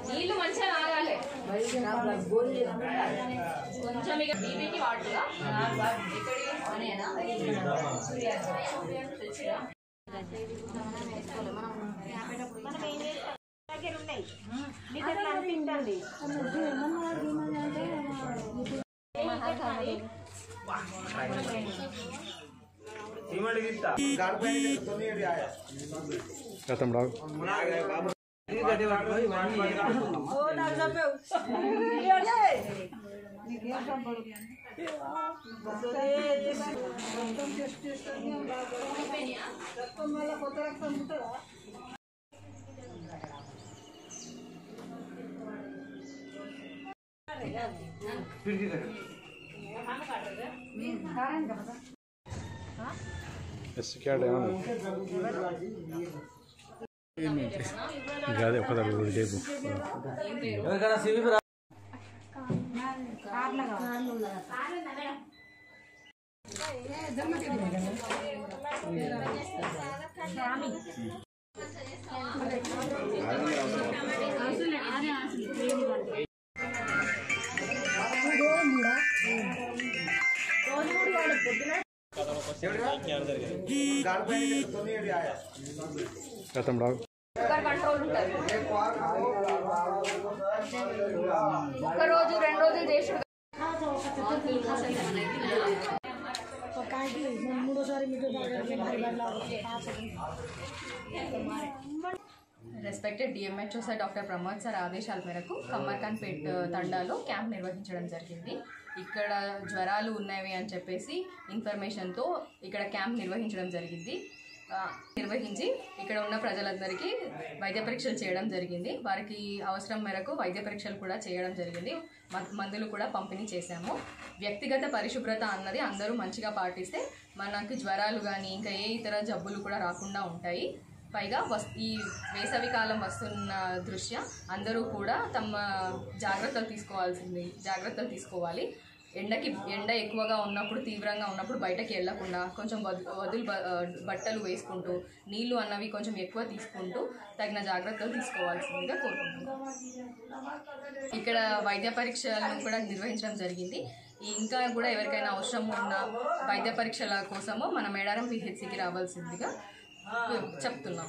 నీళ్ళు మంచిగా తాగాలి కొంచెం ఇక బీపీకి వాడుగా కంట్రోల్ ఉంటుంది. ఒక రోజు 2 రోజులు చేసి respected DMHO sir doctor Pramod sir ఆదేశాల మేరకు కమ్మర్ఖాన్పేట్ తండాలో క్యాంప్ నిర్వహించడం జరిగింది. ఇక్కడ జ్వరాలు ఉన్నవి అని చెప్పేసి ఇన్ఫర్మేషన్తో ఇక్కడ క్యాంప్ నిర్వహించడం జరిగింది. నిర్వహించి ఇక్కడ ఉన్న ప్రజలందరికీ వైద్య పరీక్షలు చేయడం జరిగింది. వారికి అవసరం మేరకు వైద్య పరీక్షలు కూడా చేయడం జరిగింది. మందులు కూడా పంపిణీ చేశాము. వ్యక్తిగత పరిశుభ్రత అన్నది అందరూ మంచిగా పాటిస్తే మనకి జ్వరాలు కానీ ఇంకా ఏ ఇతర జబ్బులు కూడా రాకుండా ఉంటాయి. పైగా ఈ వేసవి కాలం వస్తున్న దృష్ట్యా అందరూ కూడా తమ జాగ్రత్తలు తీసుకోవాలి. ఎండ ఎక్కువగా ఉన్నప్పుడు, తీవ్రంగా ఉన్నప్పుడు బయటకి వెళ్లకుండా కొంచెం వదులు బట్టలు వేసుకుంటూ నీళ్లు అన్నవి కొంచెం ఎక్కువ తీసుకుంటూ తగిన జాగ్రత్తలు తీసుకోవాల్సిందిగా కోరుకుంటున్నాను. ఇక్కడ వైద్య పరీక్షలను కూడా నిర్వహించడం జరిగింది. ఇంకా కూడా ఎవరికైనా అవసరం ఉన్న వైద్య పరీక్షల కోసము మన మేడారం పిహెచ్సికి రావాల్సిందిగా చెప్తున్నాం.